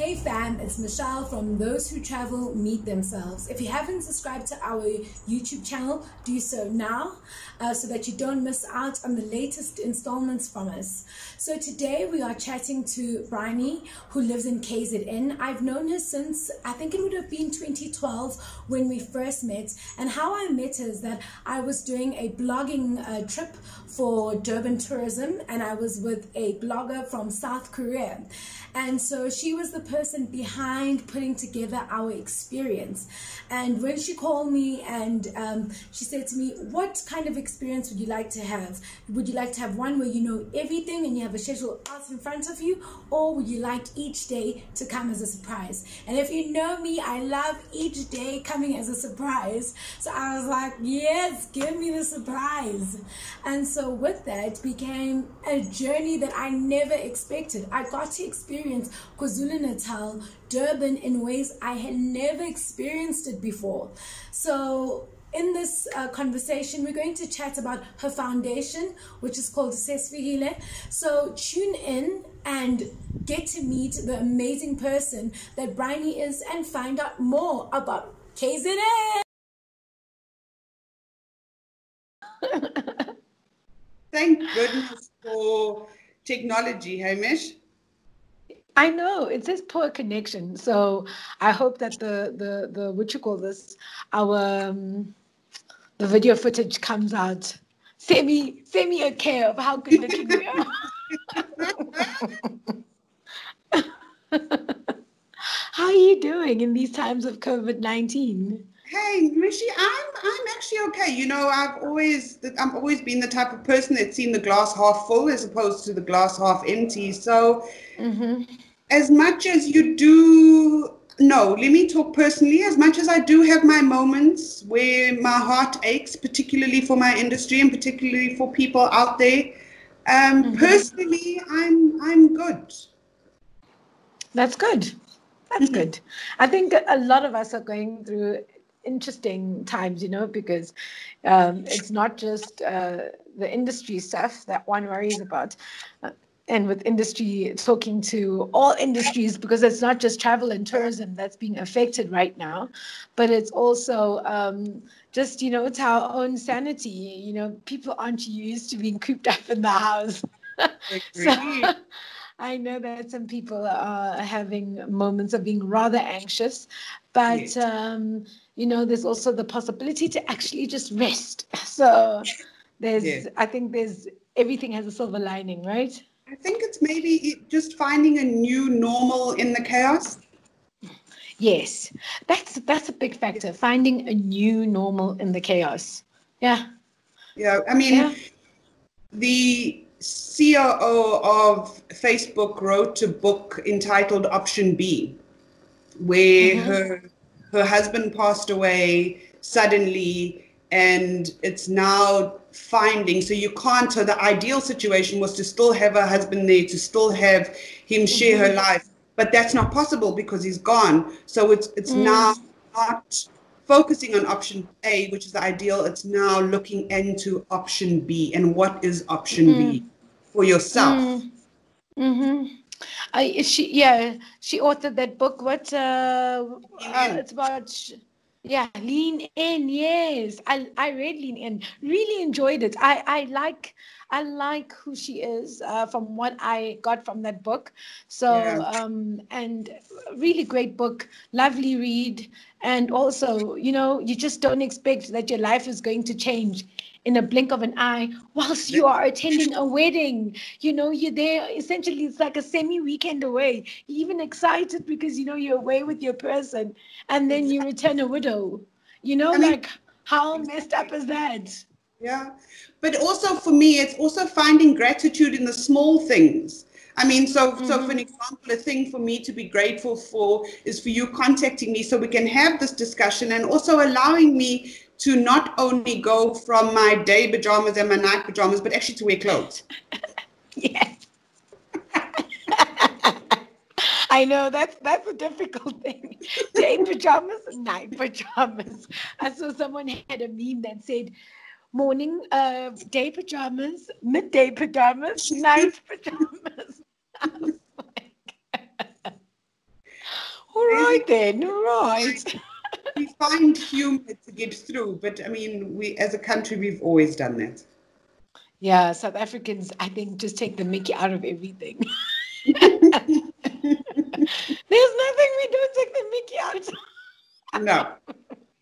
Hey fam, it's Michelle from Those Who Travel Meet Themselves. If you haven't subscribed to our YouTube channel, do so now so that you don't miss out on the latest installments from us. So today we are chatting to Briony, who lives in KZN. I've known her since, I think it would have been 2012 when we first met. And how I met her is that I was doing a blogging trip for Durban Tourism, and I was with a blogger from South Korea. And so she was the person behind putting together our experience. And when she called me and she said to me, what kind of experience would you like to have? Would you like to have one where you know everything and you have a schedule out in front of you? Or would you like each day to come as a surprise? And if you know me, I love each day coming as a surprise. So I was like, yes, give me the surprise. And so with that became a journey that I never expected. I got to experience KwaZulu-Natal, Durban in ways I had never experienced it before. So in this conversation, we're going to chat about her foundation, which is called Ses Fikile. So tune in and get to meet the amazing person that Briony is and find out more about KZN. Thank goodness for technology, Hamish. I know it says poor connection, so I hope that the what you call this, our the video footage comes out semi okay of how good looking we are. How are you doing in these times of COVID-19? Hey, Mishi, I'm actually okay. You know, I've always been the type of person that's seen the glass half full as opposed to the glass half empty. So as much as you do, no, let me talk personally, as much as I do have my moments where my heart aches, particularly for my industry and particularly for people out there, personally, I'm good. That's good. That's good. I think a lot of us are going through interesting times, you know, because it's not just the industry stuff that one worries about. And with industry, talking to all industries, because it's not just travel and tourism that's being affected right now, but it's also just, you know, it's our own sanity. You know, people aren't used to being cooped up in the house. So I know that some people are having moments of being rather anxious, but, you know, there's also the possibility to actually just rest. So I think everything has a silver lining, right? I think it's maybe just finding a new normal in the chaos. Yes, that's a big factor, finding a new normal in the chaos. Yeah. Yeah, I mean, the COO of Facebook wrote a book entitled Option B, where her husband passed away suddenly, and it's now finding, so the ideal situation was to still have her husband there, to still have him share her life, but that's not possible because he's gone. So it's now not focusing on option A, which is the ideal. It's now looking into option B, and what is option B for yourself. She authored that book. It's about Lean In. Yes, I read Lean In. Really enjoyed it. I like who she is from what I got from that book. So and really great book, lovely read, and also, you know, you just don't expect that your life is going to change in a blink of an eye whilst you are attending a wedding. You know, you're there, essentially it's like a semi-weekend away. You're even excited because, you know, you're away with your person and then you return a widow. You know, like how messed up is that? Yeah, but also for me, it's also finding gratitude in the small things. I mean, so for an example, a thing for me to be grateful for is for you contacting me so we can have this discussion, and also allowing me to not only go from my day pajamas and my night pajamas, but actually to wear clothes. Yes. I know that's a difficult thing. Day pajamas, night pajamas. I saw someone had a meme that said, morning day pajamas, midday pajamas, night pajamas. I was like, right then, right. We find humor to get through, but I mean, we as a country, we've always done that. Yeah, South Africans, I think, just take the mickey out of everything. There's nothing we don't take the mickey out. No.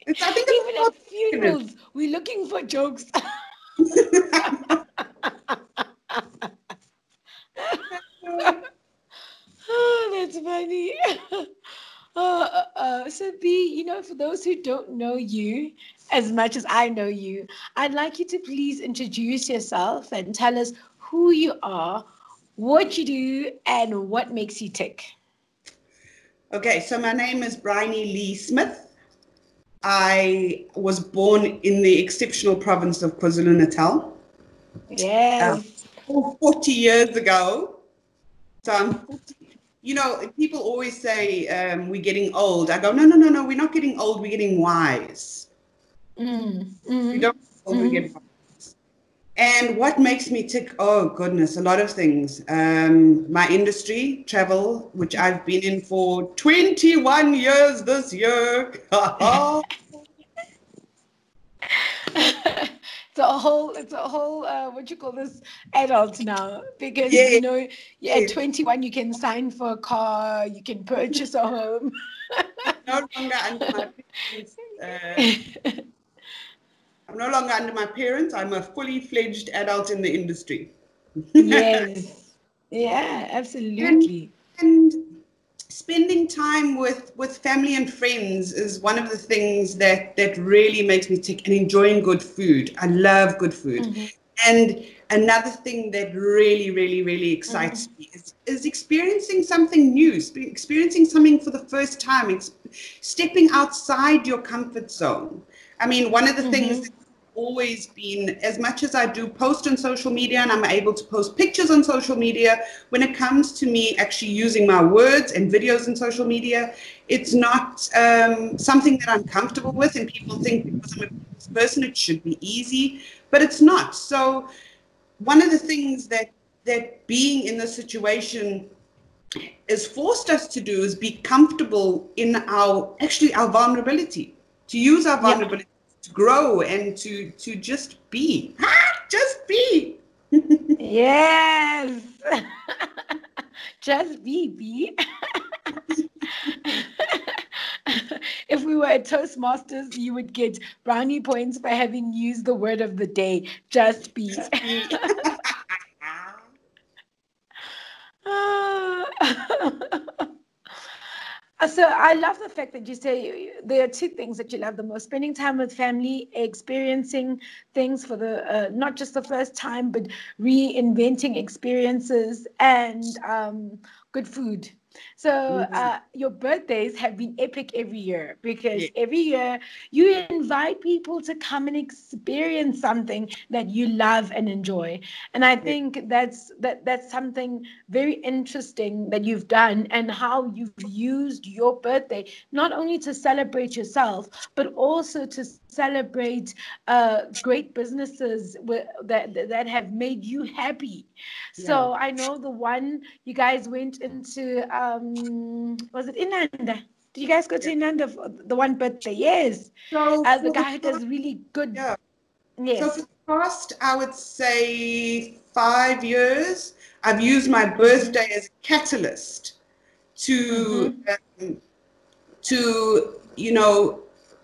I think Even it's at funerals, we're looking for jokes. Oh, that's funny. So B, for those who don't know you as much as I know you, I'd like you to please introduce yourself and tell us who you are, what you do, and what makes you tick. Okay, so my name is Briony Lee Smith. I was born in the exceptional province of KwaZulu-Natal. Yes. 40 years ago. So I'm 40. People always say we're getting old. I go, no, we're not getting old, we're getting wise. Mm-hmm. We don't get wise. And what makes me tick? Oh, goodness, a lot of things. My industry, travel, which I've been in for 21 years this year. It's a whole what you call this, adult now, because at 21 you can sign for a car, you can purchase a home. No longer under my parents. I'm no longer under my parents. I'm a fully fledged adult in the industry. Yes. Yeah, absolutely. And spending time with family and friends is one of the things that really makes me tick, and enjoying good food. I love good food. Mm-hmm. And another thing that really, really, really excites me is experiencing something new, experiencing something for the first time, stepping outside your comfort zone. I mean, one of the things that's always been, as much as I do post on social media and I'm able to post pictures on social media, when it comes to me actually using my words and videos on social media, it's not something that I'm comfortable with, and people think because I'm a business person it should be easy, but it's not. So one of the things that being in this situation has forced us to do is be comfortable in our vulnerability, to use our vulnerability to grow and to just be. Just be. Yes. Just be. If we were at Toastmasters, you would get brownie points for having used the word of the day. Just be. So I love the fact that you say there are two things that you love the most: spending time with family, experiencing things for the not just the first time, but reinventing experiences, and good food. So your birthdays have been epic every year, because every year you invite people to come and experience something that you love and enjoy. And I think that's something very interesting that you've done, and how you've used your birthday not only to celebrate yourself, but also to celebrate great businesses that have made you happy. So I know the one you guys went into, was it Inanda? Did you guys go to Inanda for the one birthday? Yes. So the guy does really good. Yeah. Yes. So for the past, I would say 5 years, I've used my birthday as a catalyst to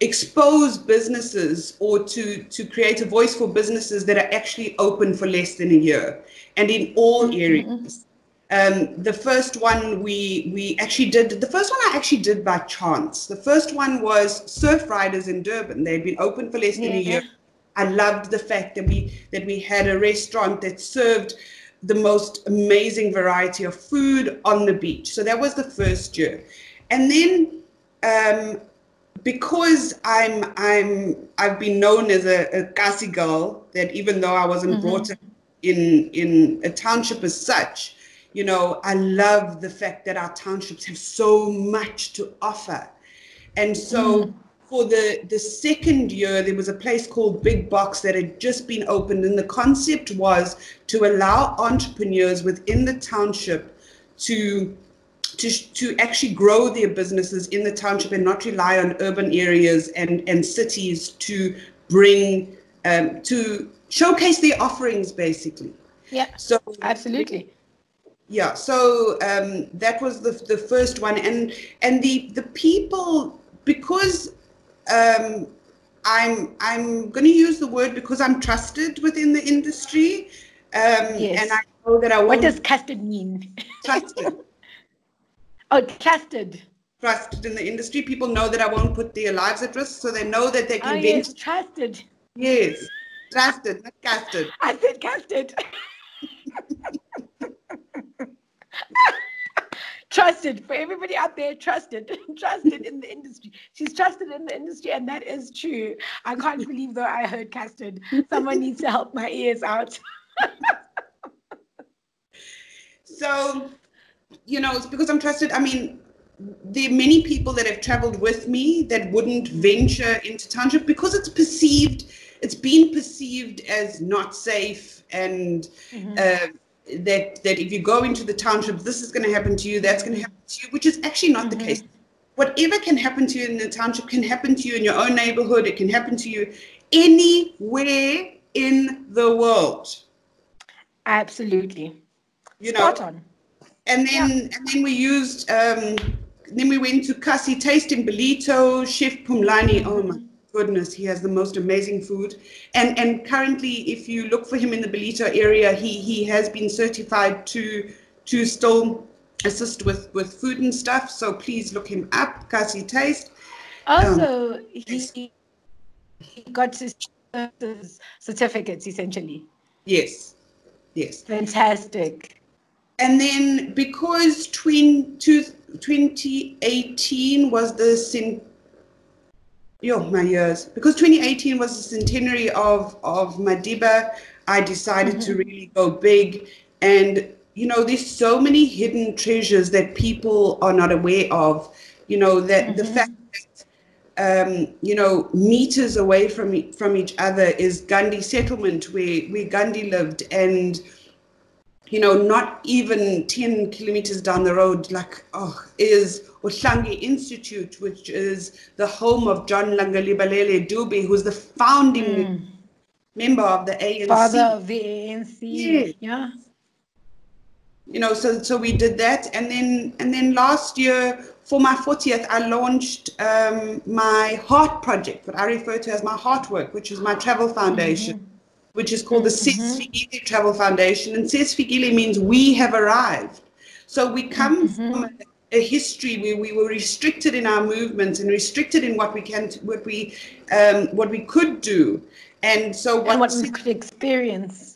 expose businesses, or to create a voice for businesses that are actually open for less than a year, and in all areas. The first one we actually did, the first one I actually did by chance. The first one was Surf Riders in Durban. They'd been open for less than a year. I loved the fact that we had a restaurant that served the most amazing variety of food on the beach. So that was the first year. And then because I've been known as a Kasi girl, that even though I wasn't brought up in a township as such, I love the fact that our townships have so much to offer. And so for the second year, there was a place called Big Box that had just been opened, and the concept was to allow entrepreneurs within the township to to actually grow their businesses in the township and not rely on urban areas and cities to bring to showcase their offerings, basically. Yeah. So absolutely. Yeah. So that was the first one, and the people, because I'm going to use the word, because I'm trusted within the industry, yes. and I know that I won't. What does trusted mean? Trusted. Oh, trusted. Trusted in the industry. People know that I won't put their lives at risk, so they know that they can venture. Yes, trusted. Yes, trusted, not casted. I said casted. Trusted, for everybody out there, trusted in the industry. She's trusted in the industry, and that is true. I can't believe though I heard casted. Someone needs to help my ears out. So, it's because I'm trusted. I mean, there are many people that have traveled with me that wouldn't venture into township because it's been perceived as not safe, and that if you go into the township, this is going to happen to you, that's going to happen to you, which is actually not the case. Whatever can happen to you in the township can happen to you in your own neighborhood. It can happen to you anywhere in the world. Absolutely. Spot on. And then we used then we went to Kasi Taste in Belito, Chef Pumlani. Oh my goodness, he has the most amazing food. And currently, if you look for him in the Belito area, he has been certified to still assist with food and stuff. So please look him up, Kasi Taste. Also, he got his certificates essentially. Yes. Fantastic. And then because 2018 was the because 2018 was the centenary of Madiba, I decided to really go big. And there's so many hidden treasures that people are not aware of. That the fact that meters away from each other is Gandhi settlement, where Gandhi lived, and not even 10 kilometers down the road, is Ohlange Institute, which is the home of John Langalibalele Dube, who's the founding member of the ANC. Father of the ANC. Yeah. So we did that, and then last year for my 40th, I launched my heart project, what I refer to as my heart work, which is my travel foundation. Which is called the Ses Fikile Travel Foundation. And Ses Fikile means we have arrived. So we come from a history where we were restricted in our movements and restricted in what we could do. And so what we could experience.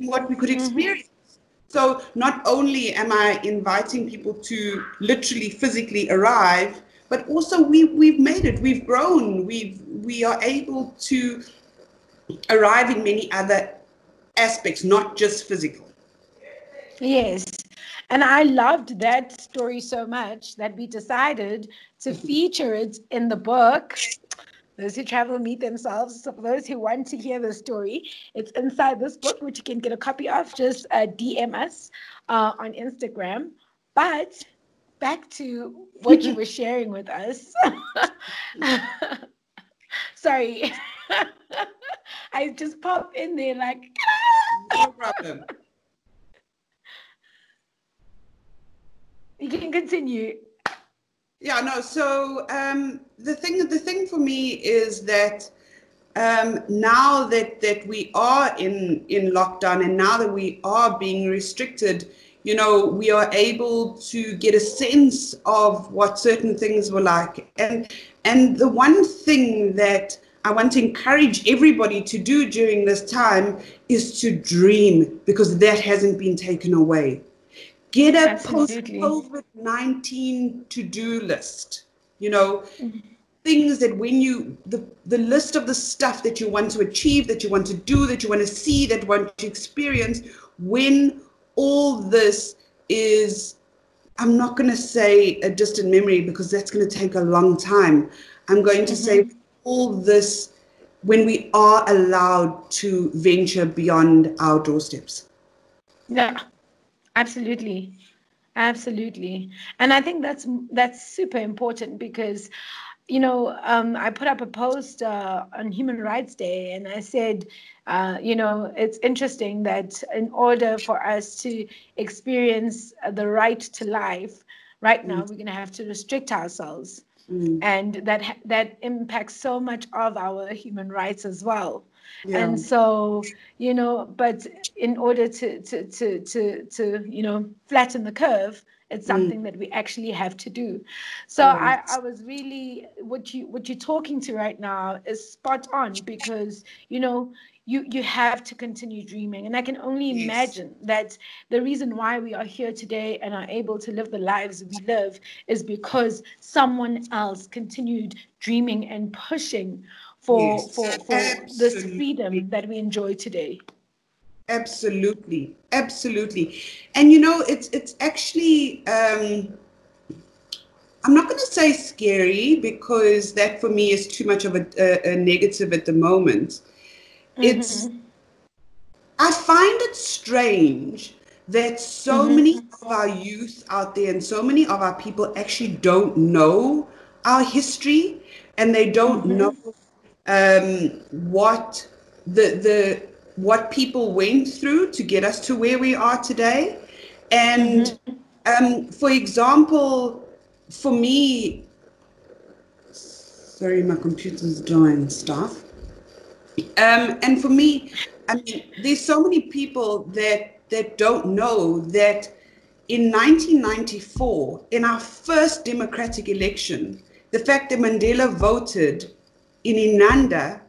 So not only am I inviting people to literally physically arrive, but also we've made it, we've grown, we are able to arrive in many other aspects, not just physical. Yes. And I loved that story so much that we decided to feature it in the book. Those who travel meet themselves. So for those who want to hear the story, it's inside this book, which you can get a copy of. Just DM us on Instagram. But back to what you were sharing with us. Sorry. I just popped in there like... No problem. You can continue. Yeah, no. So the thing for me is that now that we are in lockdown, and now that we are being restricted, we are able to get a sense of what certain things were like. And the one thing that I want to encourage everybody to do during this time is to dream, because that hasn't been taken away. Get a post-COVID-19 to-do list, things that when the list of the stuff that you want to achieve, that you want to do, that you want to see, that you want to experience, when all this is, I'm not going to say a distant memory, because that's going to take a long time. I'm going to say all this when we are allowed to venture beyond our doorsteps. Yeah, absolutely. Absolutely. And I think that's super important because, I put up a post on Human Rights Day, and I said, it's interesting that in order for us to experience the right to life, right now we're going to have to restrict ourselves. And that impacts so much of our human rights as well. Yeah. And so, but in order to flatten the curve, it's something that we actually have to do. So I was really, what you're talking to right now is spot on, because you have to continue dreaming. And I can only imagine that the reason why we are here today and are able to live the lives we live is because someone else continued dreaming and pushing for this freedom that we enjoy today. Absolutely. Absolutely. And it's actually, I'm not going to say scary, because that for me is too much of a negative at the moment. I find it strange that so many of our youth out there and so many of our people actually don't know our history, and they don't know what what people went through to get us to where we are today. And for example, for me, sorry, my computer's doing stuff. And for me, I mean, there's so many people that don't know that in 1994, in our first democratic election, the fact that Mandela voted in Inanda,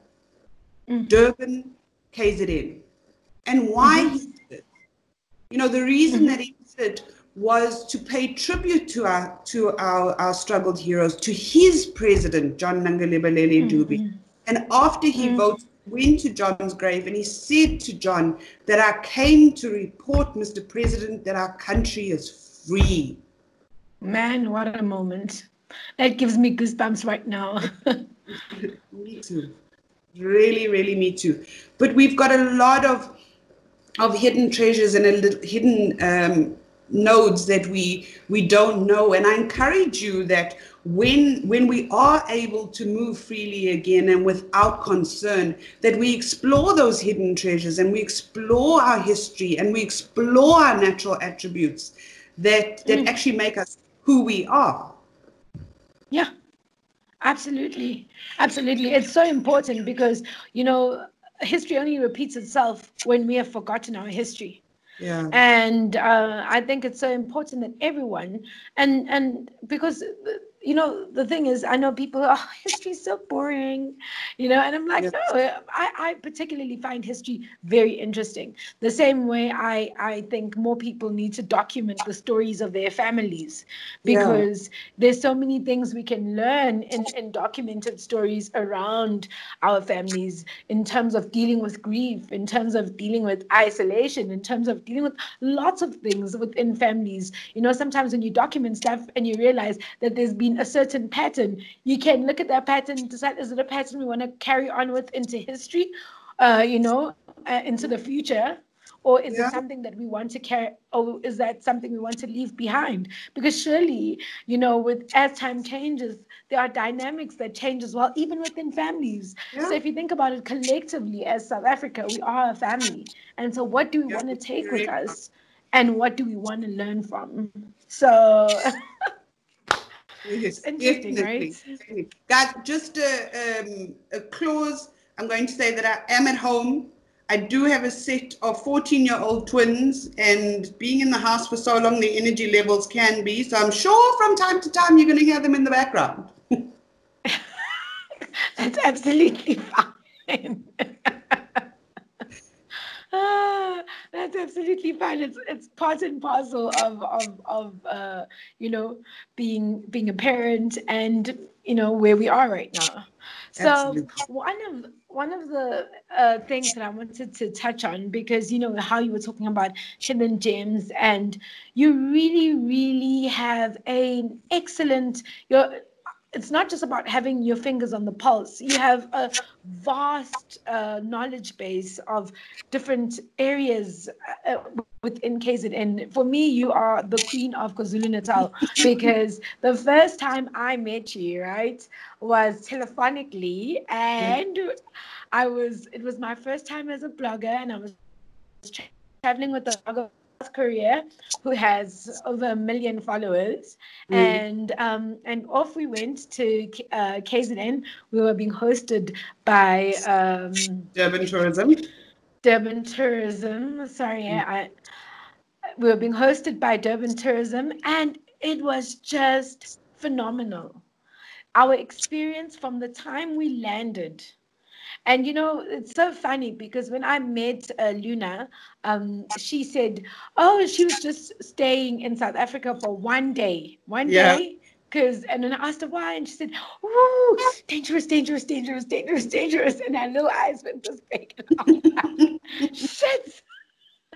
Durban, KZN, and why he did it. The reason that he did it was to pay tribute to our struggled heroes, to his president, John Nangalebelele Dube. And after he voted, went to John's grave, and he said to John that I came to report, Mr. President, that our country is free. Man, what a moment. That gives me goosebumps right now. Me too. Really, really me too. But we've got a lot of hidden treasures and hidden nodes that we don't know. And I encourage you that when we are able to move freely again and without concern, that we explore those hidden treasures, and we explore our history, and we explore our natural attributes that actually make us who we are. Yeah, absolutely. Absolutely. It's so important because, history only repeats itself when we have forgotten our history. Yeah. And I think it's so important that everyone, and because, the thing is, I know people, history is so boring, and I'm like, no, I particularly find history very interesting. The same way I think more people need to document the stories of their families, because there's so many things we can learn in documented stories around our families, in terms of dealing with grief, in terms of dealing with isolation, in terms of dealing with lots of things within families. Sometimes when you document stuff and you realize that there's been a certain pattern, you can look at that pattern and decide, is it a pattern we want to carry on with into history, into the future, or is it something that we want to carry, or is that something we want to leave behind? Because surely, as time changes, there are dynamics that change as well, even within families. So if you think about it collectively, as South Africa, we are a family. And so what do we want to take with us? And what do we want to learn from? So it's interesting, definitely. right? Guys, just a clause. I'm going to say that I am at home. I do have a set of 14-year-old twins, and being in the house for so long, the energy levels can be. So I'm sure from time to time you're going to hear them in the background. That's absolutely fine. That's absolutely fine. It's part and parcel of being a parent and where we are right now. So Absolutely. one of the things that I wanted to touch on, because how you were talking about hidden gems, and you really have an excellent it's not just about having your fingers on the pulse. You have a vast knowledge base of different areas within KZN. For me, you are the queen of KwaZulu-Natal, because the first time I met you, right, was telephonically, and it was my first time as a blogger, and I was traveling with a blogger South Korea who has over 1 million followers, and off we went to KZN. We were being hosted by Durban Tourism. Durban Tourism. Sorry, we were being hosted by Durban Tourism, and it was just phenomenal. Our experience from the time we landed. And it's so funny because when I met Luna, she said, "Oh, she was just staying in South Africa for one day, and then I asked her why, and she said, "Ooh, dangerous, dangerous, dangerous, dangerous, dangerous." And her little eyes went this big, and I'm like, "Shit."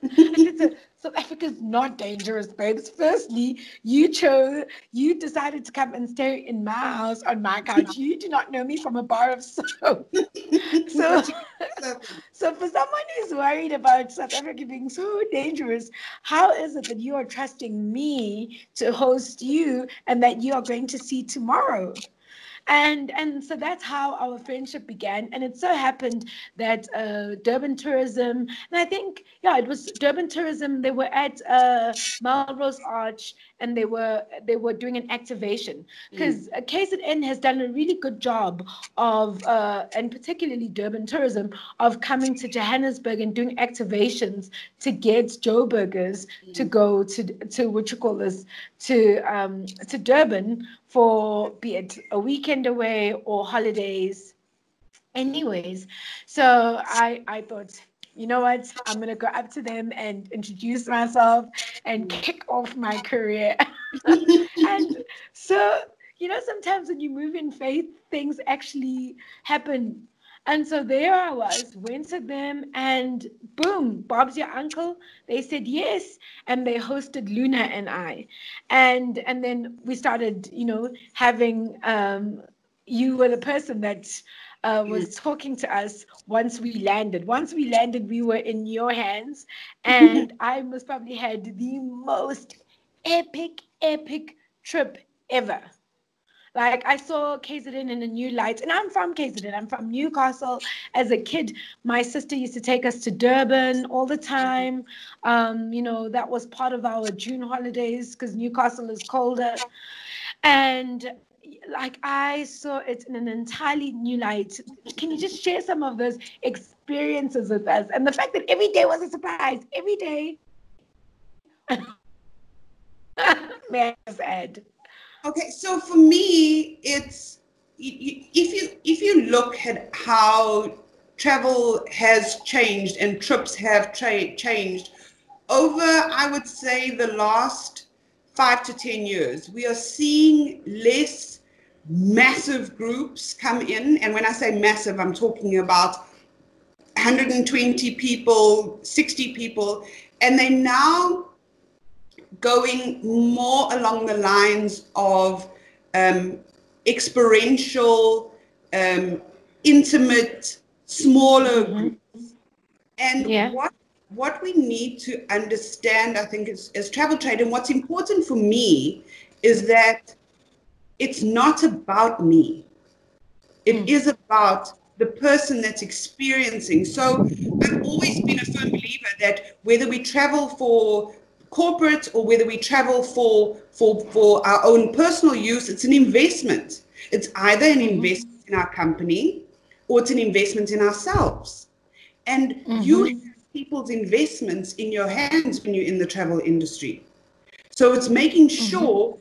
I said, South Africa is not dangerous, babes. Firstly, you decided to come and stay in my house on my couch. You do not know me from a bar of soap. So for someone who's worried about South Africa being so dangerous, how is it that you are trusting me to host you and that you are going to see tomorrow? And so that's how our friendship began. And it so happened that Durban Tourism, and I think, it was Durban Tourism, they were at Melrose Arch, and they were doing an activation, because KZN has done a really good job of, and particularly Durban Tourism, of coming to Johannesburg and doing activations to get Joburgers to go to what you call this, to Durban, for be it a weekend away or holidays. Anyways, so I thought, you know what, I'm going to go up to them and introduce myself and kick off my career. And so, sometimes when you move in faith, things actually happen. And so there I went to them, and boom, Bob's your uncle. They said yes, and they hosted Luna and I. And then we started, having, you were the person that was talking to us once we landed. Once we landed, we were in your hands, and I most probably had the most epic trip ever. Like, I saw KZN in a new light, and I'm from KZN. I'm from Newcastle. As a kid, my sister used to take us to Durban all the time. That was part of our June holidays because Newcastle is colder. And like, I saw it in an entirely new light. Can you just share some of those experiences with us? And the fact that every day was a surprise. Every day. May I just add? Okay, so for me, it's if you look at how travel has changed and trips have changed over, I would say, the last 5 to 10 years, we are seeing less massive groups come in. And when I say massive, I'm talking about 120 people, 60 people, and they're now going more along the lines of experiential, intimate, smaller groups. And what we need to understand, I think, as travel trade, and what's important for me is that it's not about me. It is about the person that's experiencing. So I've always been a firm believer that whether we travel for corporate or whether we travel for our own personal use, it's an investment. It's either an investment in our company or it's an investment in ourselves. And you have people's investments in your hands when you're in the travel industry. So it's making sure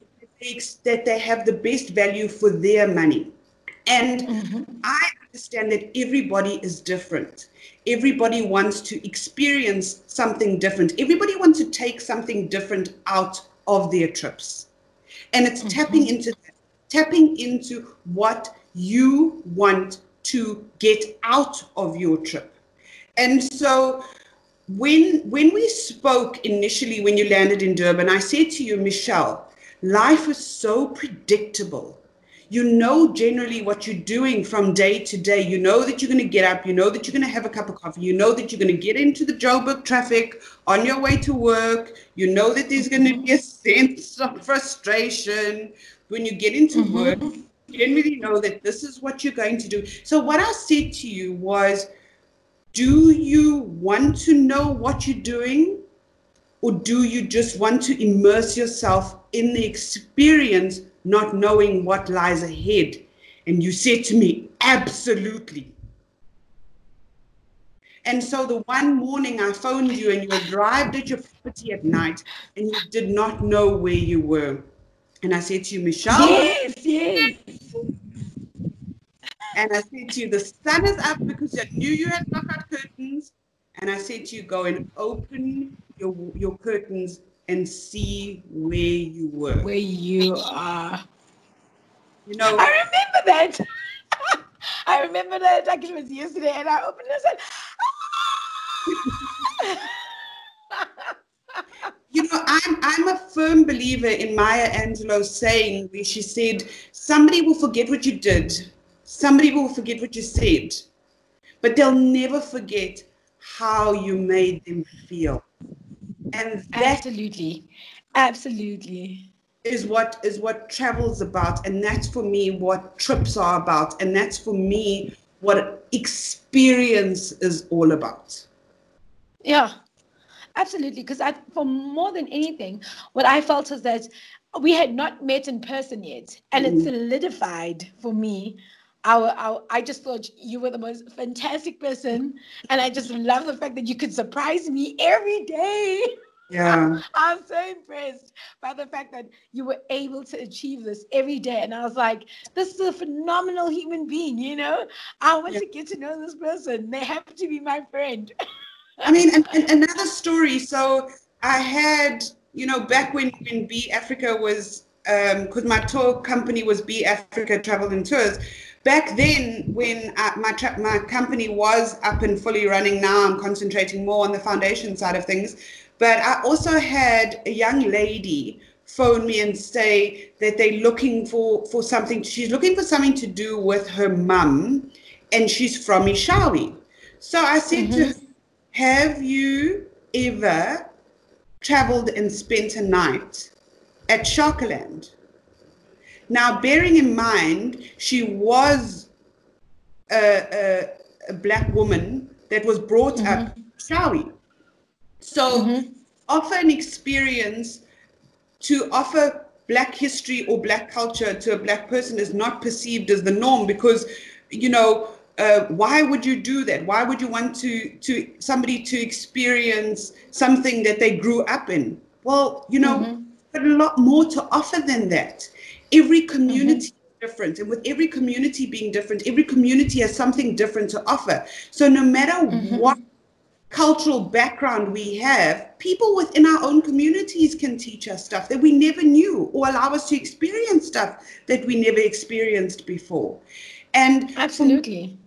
that they have the best value for their money. And I understand that everybody is different. Everybody wants to experience something different. Everybody wants to take something different out of their trips. And it's tapping into what you want to get out of your trip. And so when we spoke initially, when you landed in Durban, I said to you, Michelle, life is so predictable. you know generally what you're doing from day to day. You know that you're going to get up, you know that you're going to have a cup of coffee, you know that you're going to get into the Joburg traffic on your way to work, you know that there's going to be a sense of frustration when you get into work. You generally know that this is what you're going to do. So what I said to you was, do you want to know what you're doing? Or do you just want to immerse yourself in the experience, not knowing what lies ahead? And you said to me, absolutely. And so the one morning I phoned you and you arrived at your property at night and you did not know where you were. And I said to you, Michelle. Yes. And I said to you, the sun is up because I knew you had blackout curtains. And I said to you, go and open your curtains and see where you were. Where you are. You know, I remember that. I remember that like it was yesterday, and I opened it and said, you know, I'm a firm believer in Maya Angelou's saying where she said, somebody will forget what you did. Somebody will forget what you said, but they'll never forget how you made them feel. And that absolutely is what travel's about. And that's for me what trips are about. And that's for me what experience is all about. Yeah, absolutely. Because for more than anything, what I felt is that we had not met in person yet, and it solidified for me. I just thought you were the most fantastic person, and I just love the fact that you could surprise me every day. Yeah. I'm so impressed by the fact that you were able to achieve this every day. And I was like, this is a phenomenal human being, you know? I want to get to know this person. They have to be my friend. I mean, and another story. So I had, you know, back when B Africa was, because my tour company was B Africa Travel and Tours. Back then, when my company was up and fully running, now I'm concentrating more on the foundation side of things. But I also had a young lady phone me and say that they're looking for something. She's looking for something to do with her mum, and she's from Ishawi. So I said to her, have you ever traveled and spent a night at Sharkaland? Now, bearing in mind, she was a black woman that was brought up Shawi. So offer an experience to offer black history or black culture to a black person is not perceived as the norm because, you know, why would you do that? Why would you want somebody to experience something that they grew up in? Well, you know, but a lot more to offer than that. Every community is different, and with every community being different, every community has something different to offer. So no matter what cultural background we have, people within our own communities can teach us stuff that we never knew or allow us to experience stuff that we never experienced before. And absolutely.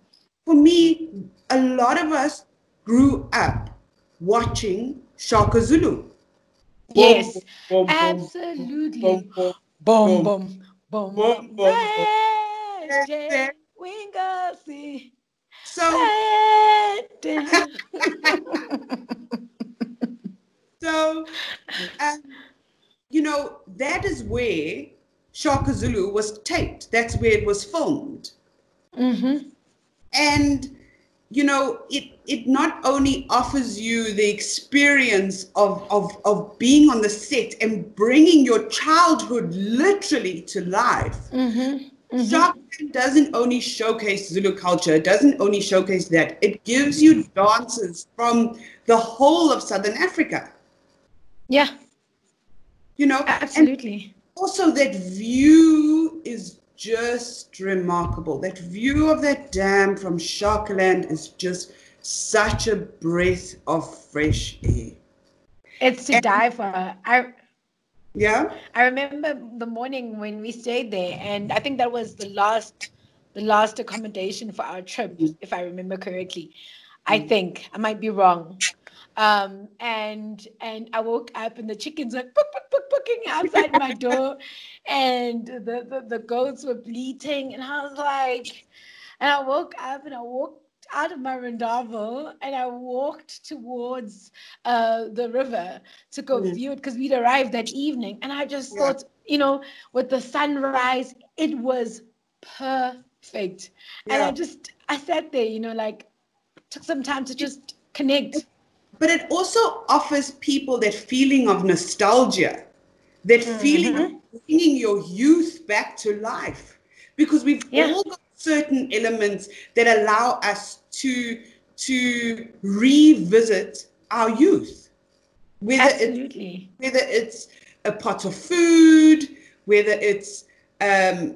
For me, a lot of us grew up watching Shaka Zulu. Yes, absolutely. Boom, boom, boom, boom. Wingasi. So, you know, that is where Shaka Zulu was taped. That's where it was filmed. And, you know, it not only offers you the experience of being on the set and bringing your childhood literally to life. Shark doesn't only showcase Zulu culture, it doesn't only showcase that. It gives you dances from the whole of Southern Africa. Yeah. You know, absolutely. And also that view is just remarkable. That view of that dam from Sharkaland is just such a breath of fresh air. It's to die for. Yeah. I remember the morning when we stayed there, and I think that was the last accommodation for our trip, if I remember correctly. I think. I might be wrong. And I woke up and the chickens were booking outside my door, and the goats were bleating, and I was like, and I woke up and I walked out of my rendezvous and I walked towards the river to go view it, because we'd arrived that evening, and I just thought, with the sunrise, it was perfect. And I sat there, like, took some time to just connect. But it also offers people that feeling of nostalgia, that feeling of bringing your youth back to life, because we've all got certain elements that allow us to revisit our youth, whether it's a pot of food, whether it's a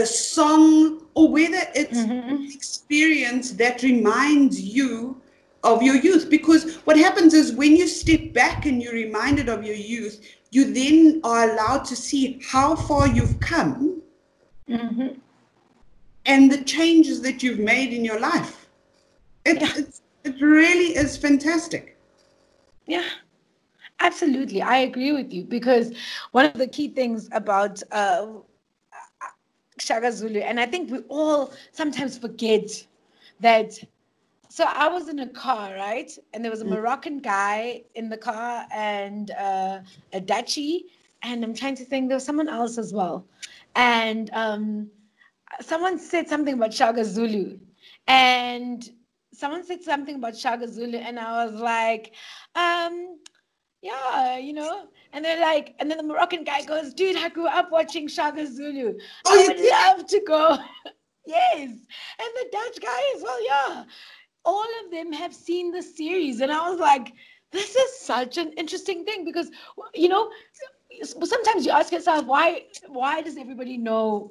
song, or whether it's an experience that reminds you of your youth. Because what happens is, when you step back and you're reminded of your youth, you then are allowed to see how far you've come and the changes that you've made in your life. It really is fantastic. Yeah, absolutely. I agree with you, because one of the key things about Shaka Zulu, and I think we all sometimes forget that. So I was in a car, right? And there was a Moroccan guy in the car, and a Dutchie, and I'm trying to think, there was someone else as well. And someone said something about Shaka Zulu. And I was like, yeah, and they're like, and then the Moroccan guy goes, dude, I grew up watching Shaka Zulu. I would love to go. Yes. And the Dutch guy as well, yeah. All of them have seen the series. And I was like, this is such an interesting thing, because, sometimes you ask yourself, why does everybody know,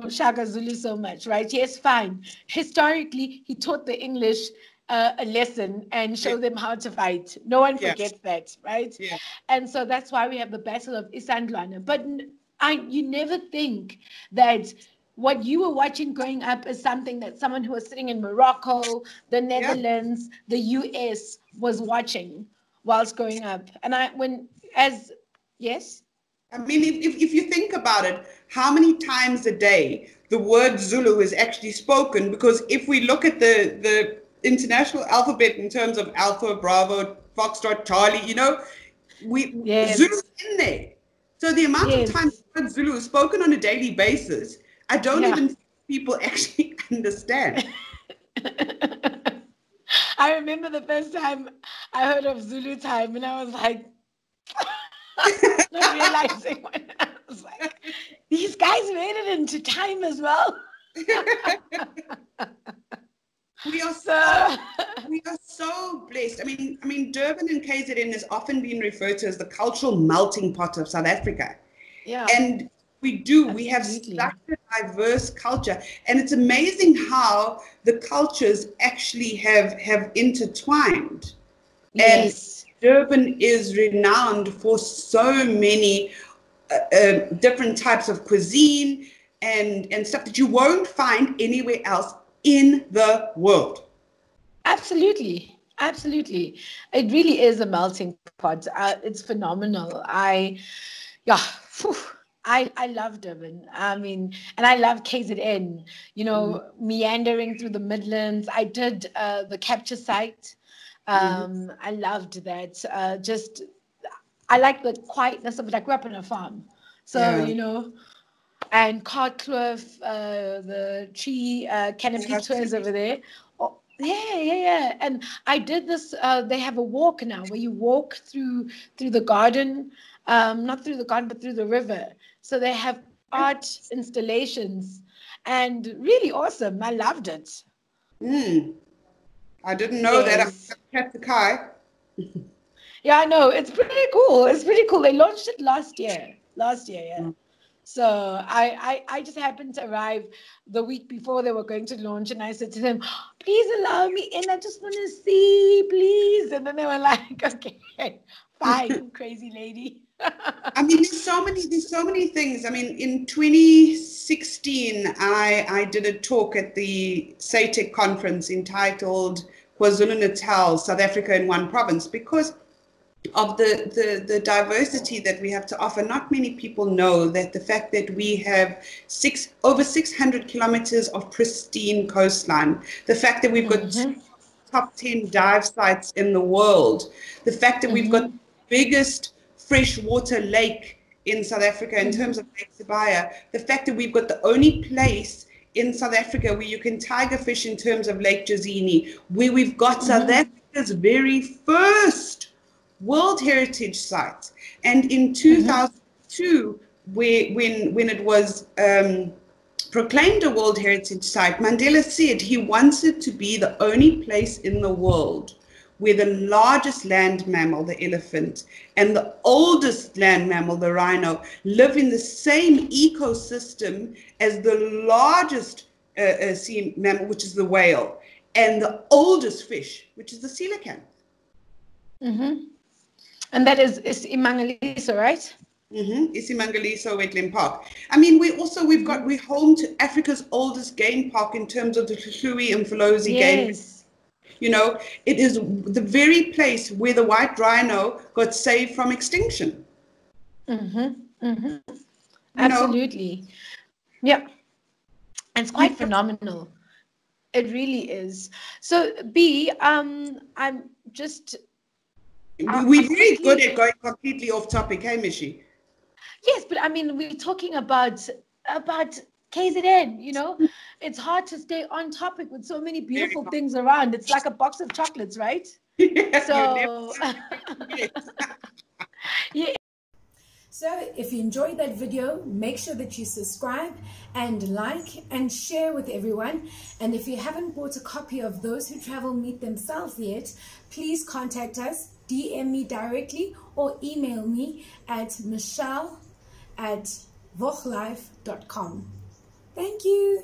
Shaka Zulu so much, right? Yes, fine. Historically, he taught the English a lesson and showed them how to fight. No one forgets that, right? Yeah. And so that's why we have the Battle of Isandlwana. But you never think that what you were watching growing up is something that someone who was sitting in Morocco, the Netherlands, the US was watching whilst growing up. And yes? I mean, if you think about it, how many times a day the word Zulu is actually spoken? Because if we look at the international alphabet in terms of Alpha, Bravo, Foxtrot, Charlie, Zulu's in there. So the amount of times the word Zulu is spoken on a daily basis, I don't even think people actually understand. I remember the first time I heard of Zulu time, and I was like, not realizing when I was like, these guys made it into time as well. We are so blessed. I mean, Durban and KZN has often been referred to as the cultural melting pot of South Africa. Yeah. And we have such a diverse culture, and it's amazing how the cultures actually have intertwined. Yes. And Durban is renowned for so many different types of cuisine and stuff that you won't find anywhere else in the world. Absolutely. It really is a melting pot. It's phenomenal. I love Durban. I mean, and I love KZN, meandering through the Midlands. I did the capture site. I loved that. I like the quietness of it. I grew up on a farm. So, and Cartkloof, the tree canopy tours over there. Oh, yeah. And I did this, they have a walk now where you walk through the garden, not through the garden, but through the river. So they have art installations, and really awesome. I loved it. I didn't know that. I kept the Kai. Yeah, I know. It's pretty cool. They launched it last year, yeah. So I just happened to arrive the week before they were going to launch, and I said to them, please allow me in. I just want to see, please. And then they were like, okay, fine, crazy lady. I mean, there's so many things. I mean, in 2016, I did a talk at the SATEC conference entitled KwaZulu-Natal, South Africa in one province, because of the diversity that we have to offer. Not many people know that the fact that we have over 600 kilometers of pristine coastline, the fact that we've got top 10 dive sites in the world, the fact that we've got the biggest freshwater lake in South Africa in terms of Lake Sibaya, the fact that we've got the only place in South Africa where you can tiger fish in terms of Lake Jozini, where we've got South Africa's very first World Heritage Site. And in 2002, when it was proclaimed a World Heritage Site, Mandela said he wanted to be the only place in the world where the largest land mammal, the elephant, and the oldest land mammal, the rhino, live in the same ecosystem as the largest sea mammal, which is the whale, and the oldest fish, which is the coelacanth. And that is Imangaliso, right? Isimangaliso Wetland Park. I mean, we're home to Africa's oldest game park in terms of the Hlui and Mfolozi game. You know, it is the very place where the white rhino got saved from extinction. Absolutely. Yeah. It's quite phenomenal. It really is. So, B, I'm just... We're very good at going completely off topic, hey, Mishi? Yes, but I mean, we're talking about KZN, you know? It's hard to stay on topic with so many beautiful things around. It's like a box of chocolates, right? So, yeah. So if you enjoyed that video, make sure that you subscribe and like and share with everyone. And if you haven't bought a copy of Those Who Travel Meet Themselves yet, please contact us, DM me directly, or email me at michelle@vochlife.com. Thank you.